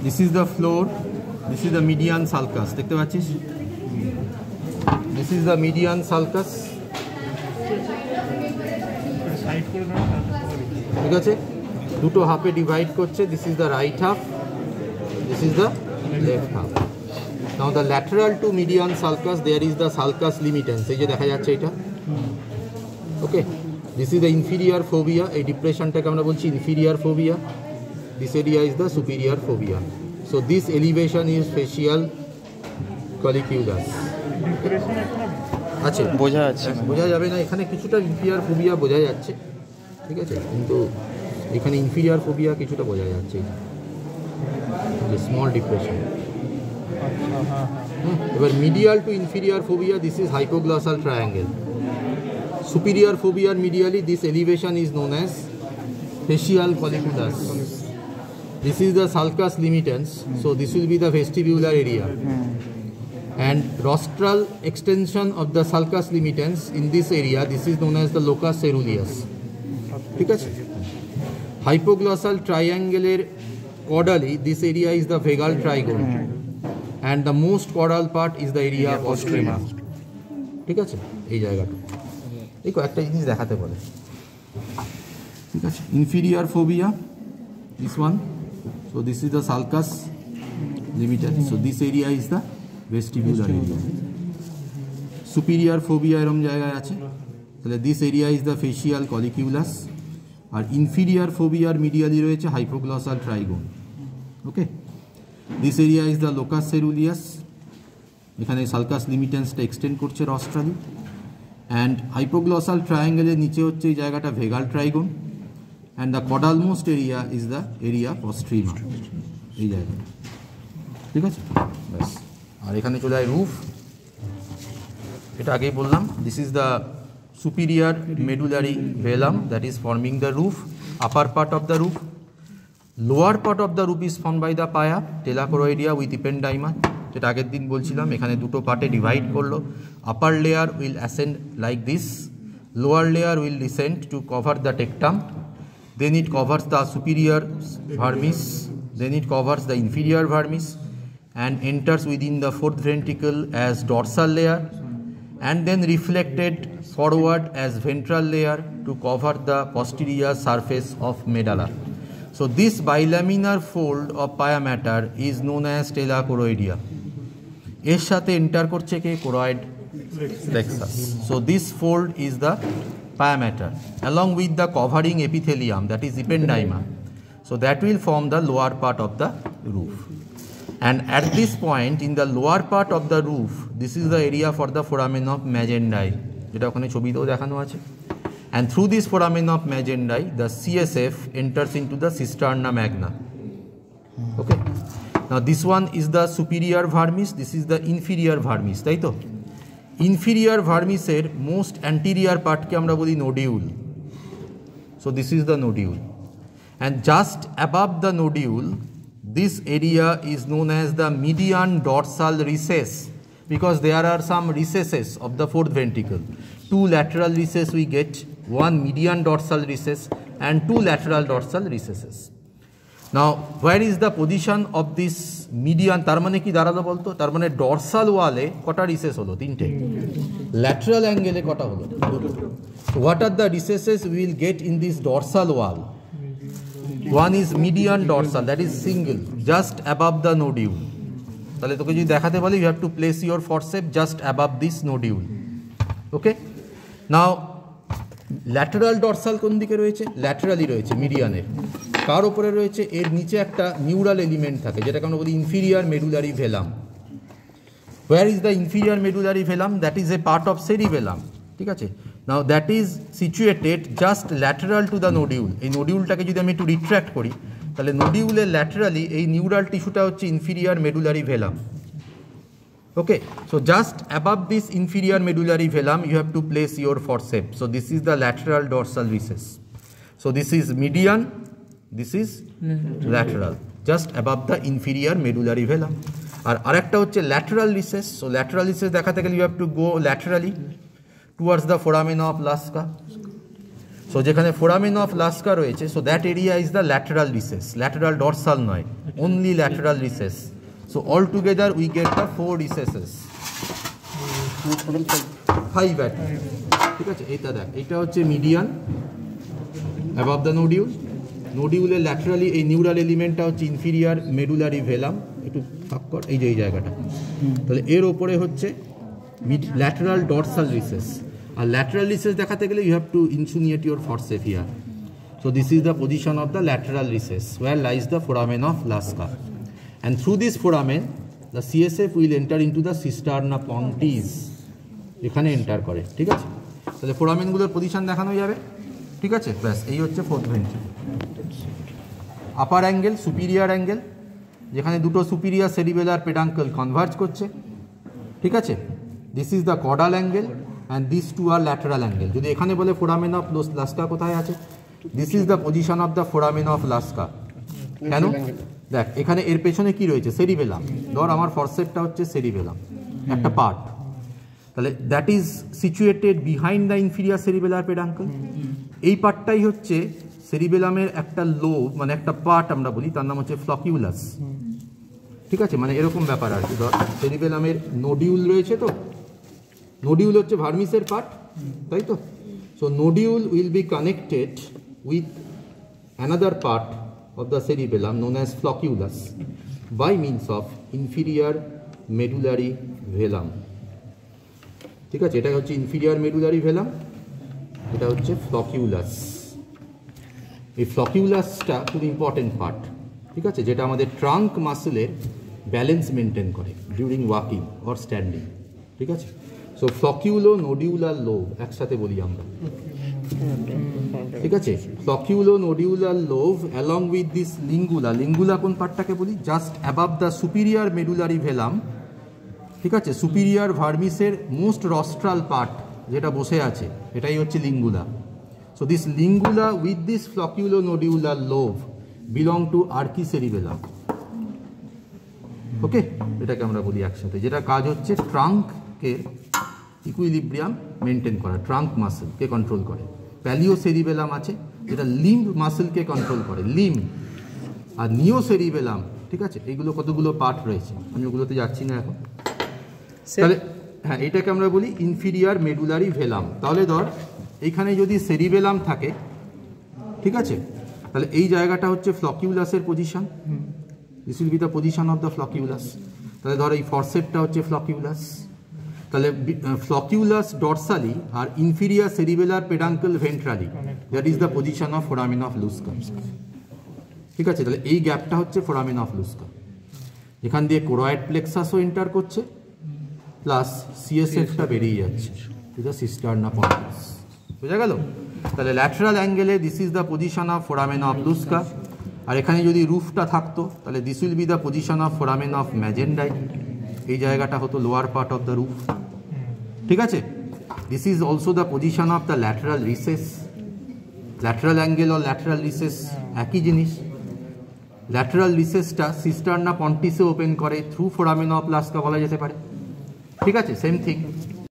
This is the floor, this is the median sulcus. দেখতে পাচ্ছিস? This is the median sulcus. ঠিক আছে? দুটো হাফে ডিভাইড করছে. This is the right half, this is the left half. Now the lateral to median sulcus, there is the sulcus limitans. এই যে দেখা যাচ্ছে এটা. Okay, this is the inferior fovea. এই ডিপ্রেশনটাকে আমরা বলছি inferior fovea. This area is the superior fovea. So this elevation is facial colliculus. আচ্ছা, বোঝা যাবে না এখানে কিছুটা inferior fovea বোঝা যাচ্ছে, ঠিক আছে, কিন্তু এখানে inferior fovea কিছুটা বোঝা যাচ্ছে, যে স্মল ডিপ্রেশন। এবার medial to inferior fovea, this is hypoglossal triangle. Superior fovea medially, this elevation is known as facial colliculus. This is the sulcus limitans, so this will be the vestibular area. And rostral extension of the sulcus limitans in this area, this is known as the locus ceruleus. ঠিক আছে? Hypoglossal triangle caudally, this area is the vagal trigone, and the most caudal part is the area postrema. ঠিক আছে? এই জায়গাটা এই কয়েকটা জিনিস দেখাতে বলে, ঠিক আছে? Inferior fovea, this one. So this is the sulcus limitans. So this area is the vestibular area. Superior fovea এরকম জায়গায় আছে, তাহলে this area is the facial colliculus. আর inferior fovea medially রয়েছে hypoglossal trigone. Okay, this area is the locus ceruleus. এখানে sulcus limitans-টা extend করছে রস্ট্রালি, and hypoglossal triangle এর নিচে হচ্ছে এই জায়গাটা vagal trigone, and the caudalmost area is the area postrema. এই জায়গা, ঠিক আছে? ব্যাস। আর এখানে চলে যায় রুফ, এটা আগেই বললাম। This is the superior medullary velum that is forming the roof, upper part of the roof. Lower part of the roof is formed by the paya, telacoroidea with ependyma, যেটা আগের দিন বলছিলাম। এখানে দুটো পার্টে ডিভাইড করলো। Upper layer will ascend like this, lower layer will descend to cover the tectum, then it covers the superior vermis, then it covers the inferior vermis and enters within the fourth ventricle as dorsal layer, and then reflected forward as ventral layer to cover the posterior surface of medulla. So this bilaminar fold of pia mater is known as telacoroidea. এর সাথে enter করছে কে? choroid plexus. So this fold is the pia mater along with the covering epithelium, that is ependyma. So that will form the lower part of the roof. And at this point in the lower part of the roof, this is the area for the foramen of Magendai, যেটা ওখানে ছবিতেও দেখানো আছে। And through this foramen of Magendai, the CSF enters into the cisterna magna. Okay. Now this one is the superior vermis, this is the inferior vermis, তাই তো? Inferior vermis এর most anterior part কে আমরা বলি nodule. So this is the nodule, and just above the nodule, this area is known as the median dorsal recess, because there are some recesses of the fourth ventricle. Two lateral recesses we get, one median dorsal recess and two lateral dorsal recesses. Now where is the position of this median? তার মানে কি দাঁড়ালো বলতো? তার মানে dorsal ওয়ালে কটা recess হলো? তিনটে। ল্যাটারাল অ্যাঙ্গেলে কটা হলো? দুটো। What are the recesses we will get in this dorsal wall? One is median dorsal, that is single, just above the nodule. তাহলে তোকে যদি দেখাতে বলি, you have to place your forceps just above this nodule. Okay, now lateral dorsal কোন দিকে রয়েছে? Laterally রয়েছে মিডিয়ানের। কার উপরে রয়েছে? এর নিচে একটা নিউরাল এলিমেন্ট থাকে, যেটাকে আমরা বলি inferior medullary velum. Where is the inferior medullary velum? That is a part of cerebellum, ঠিক আছে? Now that is situated just lateral to the nodule. এই নোডিউলটাকে যদি আমি একটু রিট্র্যাক্ট করি, তাহলে নোডিউলের ল্যাটারালি এই নিউরাল টিস্যুটা হচ্ছে inferior medullary velum. Okay, so just above this inferior medullary velum you have to place your forceps. So this is the lateral dorsal recess. So this is median, this is lateral, just above the inferior medullary velum. আর আরেকটা হচ্ছে lateral recess. So lateral recess দেখাতে গেলে you have to go laterally towards the foramen of Lasca. So যেখানে foramen of Luschka রয়েছে, so that area is the lateral recess, lateral dorsal নয়, only lateral recess. So all together we get the 4 recesses, 5 at, ঠিক আছে। এইটা দেখ, এইটা হচ্ছে median above the nodule, নোডিউলের ল্যাটারালি এই নিউরাল এলিমেন্টটা হচ্ছে ইনফিরিয়ার মেডুলারি ভেলাম, একটু ফাঁক কর, এই যে এই জায়গাটা, তাহলে এর ওপরে হচ্ছে ল্যাটারাল ডরসাল রিসেস। আর ল্যাটারাল রিসেস দেখাতে গেলে you have to insinuate your forcep here. So this is the position of the lateral recess where lies the foramen of Luschka, and through this foramen the CSF will enter into the cisterna pontis, এখানে enter করে, ঠিক আছে। তাহলে ফোরামেনগুলোর position দেখানো যাবে, ঠিক আছে। ব্যাস, এই হচ্ছে fourth ventricle. Upper angle, superior angle, যেখানে দুটো সুপিরিয়ার সেরিবেলার পেডাঙ্কল কনভার্জ করছে, ঠিক আছে। This is the caudal angle and this two are lateral angle. যদি এখানে বলে ফোরামেন অফ লাস্কা কোথায় আছে, this is the position of the foramen of Luschka. কেন? দেখ, এখানে এর পেছনে কি রয়েছে, সেরিবেলাম। ধর আমার ফরসেপটা হচ্ছে সেরিবেলাম, একটা পার্ট, তাহলে that is situated behind the inferior cerebellar peduncle. এই পার্টটাই হচ্ছে সেরিবেলামের একটা লোব, মানে একটা পার্ট আমরা বলি, তার নাম হচ্ছে ফ্লকিউলাস, ঠিক আছে। মানে এরকম ব্যাপার আর কি। ধর সেরিবেলামের নোডিউল রয়েছে, তো নোডিউল হচ্ছে ভার্মিসের পার্ট, তাই তো। So nodule will be connected with another part of the cerebellum known as flocculus by means of inferior medullary velum, ঠিক আছে। এটা হচ্ছে inferior medullary velum, এটা হচ্ছে flocculus। এই ফ্লকিউলাসটা খুব ইম্পর্টেন্ট পার্ট, ঠিক আছে, যেটা আমাদের ট্রাঙ্ক মাসেলের ব্যালেন্স মেনটেন করে ডিউরিং ওয়াকিং অর স্ট্যান্ডিং, ঠিক আছে। সো ফ্লকিউলো নোডিউলার লোব একসাথে বলি আমরা, ঠিক আছে। Flocculonodular lobe along with this lingula, lingula কোন পার্টটাকে বলি, just above the superior medullary velum, ঠিক আছে। সুপিরিয়ার ভার্মিসের মোস্ট রস্ট্রাল পার্ট যেটা বসে আছে, এটাই হচ্ছে লিঙ্গুলা। So this lingula with this flocculonodular lobe belong to archicerebellum, okay. এটাকে আমরা বলি একসাথে, যেটা কাজ হচ্ছে ট্রাঙ্কের ইকুইলিব্রিয়াম মেনটেন করা, ট্রাঙ্ক মাসেলকে কন্ট্রোল করে। প্যালিও সেরিবেলাম আছে, যেটা লিম্ব মাসেলকে কন্ট্রোল করে, লিম্ব। আর নিও সেরিবেলাম, ঠিক আছে। এইগুলো কতগুলো পার্ট রয়েছে, আমি ওগুলোতে যাচ্ছি না এখন। তাহলে হ্যাঁ, এটাকে আমরা বলি ইনফিরিয়ার মেডুলারি ভেলাম। তাহলে ধর এইখানে যদি সেরিবেলাম থাকে, ঠিক আছে, তাহলে এই জায়গাটা হচ্ছে ফ্লকিউলাসের position, this will be the position of the flocculus. তাহলে ধর এই ফরসেপটা হচ্ছে ফ্লকিউলাস, তাহলে ফ্লকিউলাস ডরসালি আর inferior cerebellar peduncle ventrally, that is the position of foramen of Luschka, ঠিক আছে। তাহলে এই গ্যাপটা হচ্ছে ফোরামেন অফ লুস্কা, এখান দিয়ে কোরয়েড প্লেক্সাসও এন্টার করছে, প্লাস সিএসএফটা বেরিয়ে যাচ্ছে টু দ্য সিস্টারনা পন্টিস, বোঝা গেল। তাহলে ল্যাটারাল অ্যাঙ্গেলে this is the position of foramen of Luschka. আর এখানে যদি রুফটা থাকতো, তাহলে this will be the position of foramen of Magendie, এই জায়গাটা হতো lower part of the roof, ঠিক আছে। This is also the position of the lateral recess. Lateral angle ও ল্যাটারাল রিসেস একই জিনিস। ল্যাটারাল রিসেসটা সিস্টারনা পন্টিসে ওপেন করে, থ্রু ফোরামেন অফ লাস্কা বলা যেতে পারে, ঠিক আছে, সেম থিং।